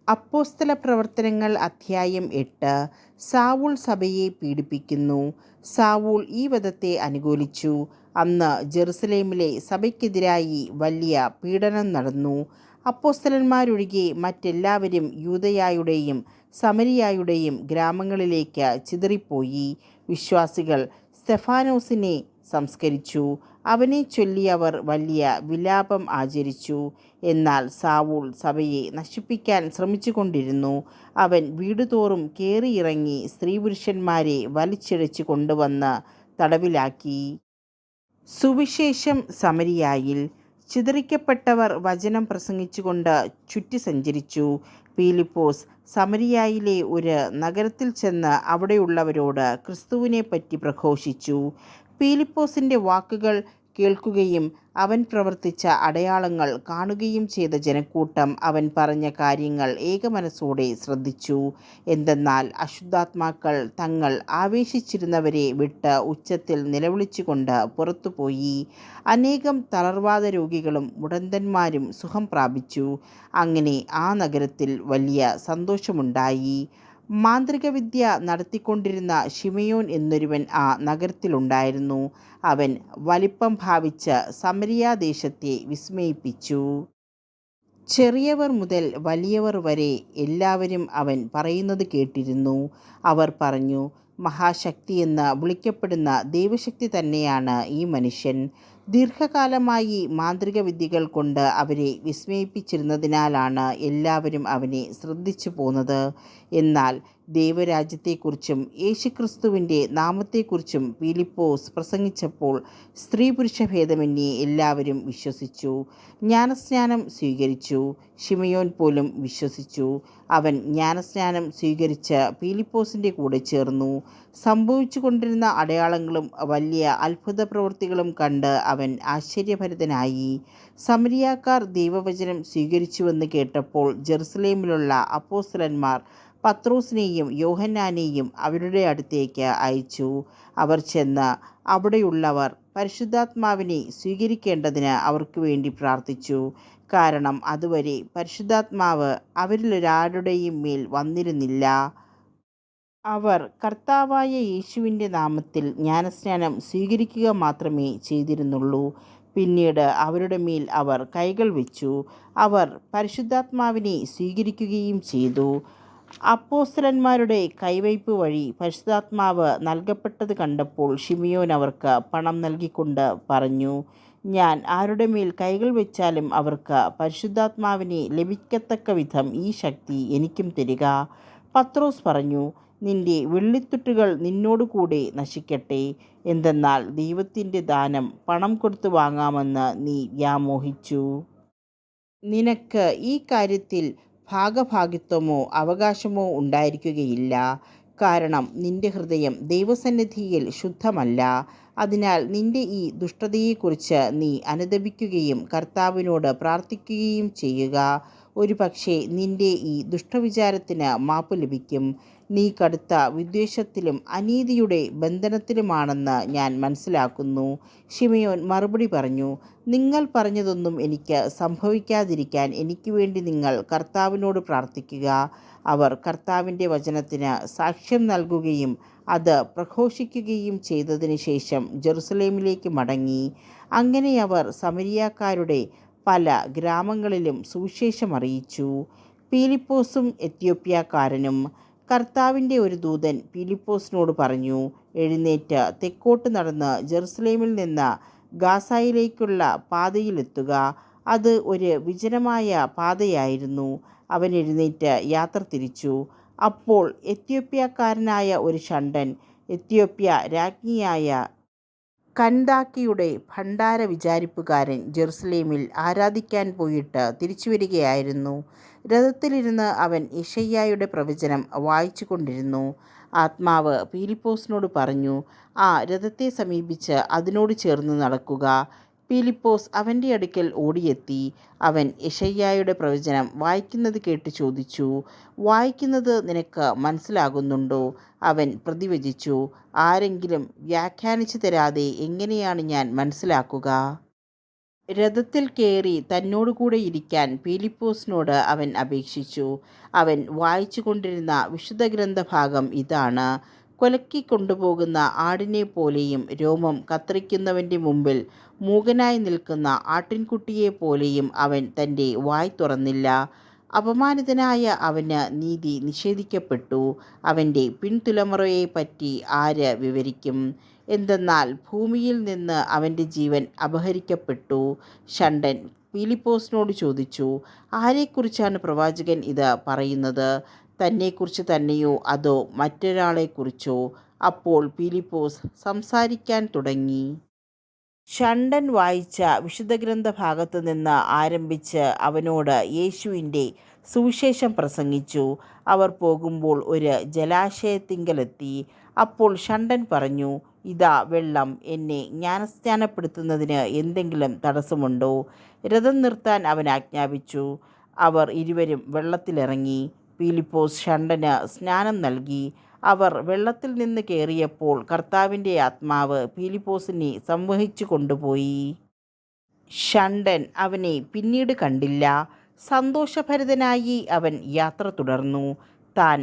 അപ്പോസ്തല പ്രവർത്തനങ്ങൾ അധ്യായം 8. സാവൂൾ സഭയെ പീഡിപ്പിക്കുന്നു. സാവൂൾ ഈ വധത്തെ അനുകൂലിച്ചു. അന്ന് ജെറുസലേമിലെ സഭയ്ക്കെതിരായി വലിയ പീഡനം നടന്നു. അപ്പോസ്തലന്മാരൊഴികെ മറ്റെല്ലാവരും യൂദയായുടെയും സമരിയായുടെയും ഗ്രാമങ്ങളിലേക്ക് ചിതറിപ്പോയി. വിശ്വാസികൾ സ്തെഫാനോസിനെ സംസ്കരിച്ചു. അവനെ ചൊല്ലി അവർ വലിയ വിലാപം ആചരിച്ചു. എന്നാൽ സാവൂൾ സഭയെ നശിപ്പിക്കാൻ ശ്രമിച്ചുകൊണ്ടിരുന്നു. അവൻ വീടുതോറും കയറിയിറങ്ങി സ്ത്രീപുരുഷന്മാരെ വലിച്ചിഴച്ചു കൊണ്ടുവന്ന് തടവിലാക്കി. സുവിശേഷം സമരിയായിൽ. ചിതറിക്കപ്പെട്ടവർ വചനം പ്രസംഗിച്ചുകൊണ്ട് ചുറ്റി സഞ്ചരിച്ചു. പീലിപ്പോസ് സമരിയായിലെ ഒരു നഗരത്തിൽ ചെന്ന് അവിടെയുള്ളവരോട് ക്രിസ്തുവിനെപ്പറ്റി പ്രഘോഷിച്ചു. പീലിപ്പോസിൻ്റെ വാക്കുകൾ കേൾക്കുകയും അവൻ പ്രവർത്തിച്ച അടയാളങ്ങൾ കാണുകയും ചെയ്ത ജനക്കൂട്ടം അവൻ പറഞ്ഞ കാര്യങ്ങൾ ഏകമനസ്സോടെ ശ്രദ്ധിച്ചു. എന്തെന്നാൽ അശുദ്ധാത്മാക്കൾ തങ്ങൾ ആവേശിച്ചിരുന്നവരെ വിട്ട് ഉച്ചത്തിൽ നിലവിളിച്ചുകൊണ്ട് പുറത്തുപോയി. അനേകം തളർവാദ രോഗികളും മുടന്തന്മാരും സുഖം പ്രാപിച്ചു. അങ്ങനെ ആ നഗരത്തിൽ വലിയ സന്തോഷമുണ്ടായി. മാന്ത്രികവിദ്യ നടത്തിക്കൊണ്ടിരുന്ന ശിമയോൻ എന്നൊരുവൻ ആ നഗരത്തിലുണ്ടായിരുന്നു. അവൻ വലിപ്പം ഭാവിച്ച് സമരിയാദേശത്തെ വിസ്മയിപ്പിച്ചു. ചെറിയവർ മുതൽ വലിയവർ വരെ എല്ലാവരും അവൻ പറയുന്നത് കേട്ടിരുന്നു. അവർ പറഞ്ഞു, മഹാശക്തിയെന്ന് വിളിക്കപ്പെടുന്ന ദൈവശക്തി തന്നെയാണ് ഈ മനുഷ്യൻ. ദീർഘകാലമായി മാന്ത്രിക വിദ്യകൾ കൊണ്ട് അവരെ വിസ്മയിപ്പിച്ചിരുന്നതിനാലാണ് എല്ലാവരും അവനെ ശ്രദ്ധിച്ചു പോന്നത്. എന്നാൽ ദൈവരാജ്യത്തെക്കുറിച്ചും യേശുക്രിസ്തുവിൻ്റെ നാമത്തെക്കുറിച്ചും പീലിപ്പോസ് പ്രസംഗിച്ചപ്പോൾ സ്ത്രീ പുരുഷ ഭേദമന്യേ എല്ലാവരും വിശ്വസിച്ചു. ജ്ഞാനസ്നാനം സ്വീകരിച്ചു. ശിമയോൻ പോലും വിശ്വസിച്ചു. അവൻ ജ്ഞാനസ്നാനം സ്വീകരിച്ച് പീലിപ്പോസിൻ്റെ കൂടെ ചേർന്നു. സംഭവിച്ചു കൊണ്ടിരുന്ന അടയാളങ്ങളും വലിയ അത്ഭുത പ്രവൃത്തികളും കണ്ട് അവൻ ആശ്ചര്യഭരിതനായി. സമരിയാക്കാർ ദൈവവചനം സ്വീകരിച്ചുവെന്ന് കേട്ടപ്പോൾ ജെറുസലേമിലുള്ള അപ്പോസ്തലന്മാർ പത്രോസിനെയും യോഹന്നാനെയും അവരുടെ അടുത്തേക്ക് അയച്ചു. അവർ ചെന്ന് അവിടെയുള്ളവർ പരിശുദ്ധാത്മാവിനെ സ്വീകരിക്കേണ്ടതിന് അവർക്ക് വേണ്ടി പ്രാർത്ഥിച്ചു. കാരണം അതുവരെ പരിശുദ്ധാത്മാവ് അവരിലൊരാരുടെയും മേൽ വന്നിരുന്നില്ല. അവർ കർത്താവായ യേശുവിൻ്റെ നാമത്തിൽ ജ്ഞാനസ്നാനം സ്വീകരിക്കുക മാത്രമേ ചെയ്തിരുന്നുള്ളൂ. പിന്നീട് അവരുടെ മേൽ അവർ കൈകൾ വെച്ചു. അവർ പരിശുദ്ധാത്മാവിനെ സ്വീകരിക്കുകയും ചെയ്തു. അപ്പോസ്തലന്മാരുടെ കൈവയ്പ് വഴി പരിശുദ്ധാത്മാവ് നൽകപ്പെട്ടത് കണ്ടപ്പോൾ ശിമയോൻ അവർക്ക് പണം നൽകിക്കൊണ്ട് പറഞ്ഞു, ഞാൻ ആരുടെ മേൽ കൈകൾ വെച്ചാലും അവർക്ക് പരിശുദ്ധാത്മാവിനെ ലഭിക്കത്തക്ക വിധം ഈ ശക്തി എനിക്കും തരിക. പത്രോസ് പറഞ്ഞു, നിന്റെ വെള്ളിത്തുട്ടുകൾ നിന്നോടുകൂടെ നശിക്കട്ടെ. എന്തെന്നാൽ ദൈവത്തിൻ്റെ ദാനം പണം കൊടുത്തു വാങ്ങാമെന്ന് നീ വ്യാമോഹിച്ചു. നിനക്ക് ഈ കാര്യത്തിൽ ഭാഗഭാഗിത്വമോ അവകാശമോ ഉണ്ടായിരിക്കുകയില്ല. കാരണം നിന്റെ ഹൃദയം ദൈവസന്നിധിയിൽ ശുദ്ധമല്ല. അതിനാൽ നിന്റെ ഈ ദുഷ്ടതയെക്കുറിച്ച് നീ അനുതപിക്കുകയും കർത്താവിനോട് പ്രാർത്ഥിക്കുകയും ചെയ്യുക. ഒരുപക്ഷേ നിന്റെ ഈ ദുഷ്ടവിചാരത്തിന് മാപ്പ് ലഭിക്കും. നീ കടുത്ത വിദ്വേഷത്തിലും അനീതിയുടെ ബന്ധനത്തിലുമാണെന്ന് ഞാൻ മനസ്സിലാക്കുന്നു. ശിമയോൻ മറുപടി പറഞ്ഞു, നിങ്ങൾ പറഞ്ഞതൊന്നും എനിക്ക് സംഭവിക്കാതിരിക്കാൻ എനിക്ക് വേണ്ടി നിങ്ങൾ കർത്താവിനോട് പ്രാർത്ഥിക്കുക. അവർ കർത്താവിൻ്റെ വചനത്തിന് സാക്ഷ്യം നൽകുകയും അത് പ്രഘോഷിക്കുകയും ചെയ്തതിന് ശേഷം ജെറുസലേമിലേക്ക് മടങ്ങി. അങ്ങനെ അവർ സമരിയാക്കാരുടെ പല ഗ്രാമങ്ങളിലും സുവിശേഷം അറിയിച്ചു. പീലിപ്പോസും എത്യോപ്യാക്കാരനും. കർത്താവിൻ്റെ ഒരു ദൂതൻ പീലിപ്പോസിനോട് പറഞ്ഞു, എഴുന്നേറ്റ് തെക്കോട്ട് നടന്ന് ജെറുസലേമിൽ നിന്ന് ഗാസയിലേക്കുള്ള പാതയിലെത്തുക. അത് ഒരു വിജനമായ പാതയായിരുന്നു. അവൻ എഴുന്നേറ്റ് യാത്ര തിരിച്ചു. അപ്പോൾ എത്യോപ്യാക്കാരനായ ഒരു ഷണ്ഡൻ എത്യോപ്യ രാജ്ഞിയായ കൻദാക്കിയുടെ ഭണ്ഡാര വിചാരിപ്പുകാരൻ ജെറുസലേമിൽ ആരാധിക്കാൻ പോയിട്ട് തിരിച്ചു വരികയായിരുന്നു. രഥത്തിലിരുന്ന് അവൻ യെശയ്യായുടെ പ്രവചനം വായിച്ചു കൊണ്ടിരുന്നു. ആത്മാവ് പീലിപ്പോസിനോട് പറഞ്ഞു, ആ രഥത്തെ സമീപിച്ച് അതിനോട് ചേർന്ന് നടക്കുക. പീലിപ്പോസ് അവൻ്റെ അടുക്കൽ ഓടിയെത്തി. അവൻ യെശയ്യായുടെ പ്രവചനം വായിക്കുന്നത് കേട്ട് ചോദിച്ചു, വായിക്കുന്നത് നിനക്ക് മനസ്സിലാകുന്നുണ്ടോ? അവൻ പ്രതിവചിച്ചു, ആരെങ്കിലും വ്യാഖ്യാനിച്ചു തരാതെ എങ്ങനെയാണ് ഞാൻ മനസ്സിലാക്കുക? രഥത്തിൽ കയറി തന്നോടുകൂടെ ഇരിക്കാൻ പീലിപ്പോസിനോട് അവൻ അപേക്ഷിച്ചു. അവൻ വായിച്ചു കൊണ്ടിരുന്ന വിശുദ്ധ ഗ്രന്ഥഭാഗം ഇതാണ്: കൊലയ്ക്ക് കൊണ്ടുപോകുന്ന ആടിനെപ്പോലെയും രോമം കത്രിക്കുന്നവൻ്റെ മുമ്പിൽ മൂകനായി നിൽക്കുന്ന ആട്ടിൻകുട്ടിയെപ്പോലെയും അവൻ തൻ്റെ വായ് തുറന്നില്ല. അപമാനിതനായ അവന് നീതി നിഷേധിക്കപ്പെട്ടു. അവൻ്റെ പിൻതലമുറയെപ്പറ്റി ആര് വിവരിക്കും? എന്തെന്നാൽ ഭൂമിയിൽ നിന്ന് അവൻ്റെ ജീവൻ അപഹരിക്കപ്പെട്ടു. ഷണ്ഡൻ പീലിപ്പോസിനോട് ചോദിച്ചു, ആരെക്കുറിച്ചാണ് പ്രവാചകൻ ഇത് പറയുന്നത്? തന്നെക്കുറിച്ച് തന്നെയോ അതോ മറ്റൊരാളെക്കുറിച്ചോ? അപ്പോൾ പീലിപ്പോസ് സംസാരിക്കാൻ തുടങ്ങി. ഷണ്ഡൻ വായിച്ച വിശുദ്ധഗ്രന്ഥ ഭാഗത്തു നിന്ന് ആരംഭിച്ച് അവനോട് യേശുവിൻ്റെ സുവിശേഷം പ്രസംഗിച്ചു. അവർ പോകുമ്പോൾ ഒരു ജലാശയത്തിങ്കലെത്തി. അപ്പോൾ ഷണ്ഡൻ പറഞ്ഞു, ഇതാ വെള്ളം. എന്നെ ജ്ഞാനസ്നാനപ്പെടുത്തുന്നതിന് എന്തെങ്കിലും തടസ്സമുണ്ടോ? രഥം നിർത്താൻ അവൻ ആജ്ഞാപിച്ചു. അവർ ഇരുവരും വെള്ളത്തിലിറങ്ങി. പീലിപ്പോസ് ഷണ്ഡന് സ്നാനം നൽകി. അവർ വെള്ളത്തിൽ നിന്ന് കയറിയപ്പോൾ കർത്താവിൻ്റെ ആത്മാവ് പീലിപ്പോസിനെ സംവഹിച്ചു കൊണ്ടുപോയി. ഷണ്ഡൻ അവനെ പിന്നീട് കണ്ടില്ല. സന്തോഷഭരിതനായി അവൻ യാത്ര തുടർന്നു. താൻ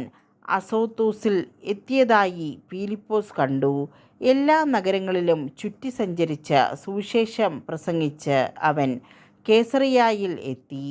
അസോത്തോസിൽ എത്തിയതായി പീലിപ്പോസ് കണ്ടു. എല്ലാ നഗരങ്ങളിലും ചുറ്റി സഞ്ചരിച്ച് സുവിശേഷം പ്രസംഗിച്ച് അവൻ കേസറിയായിൽ എത്തി.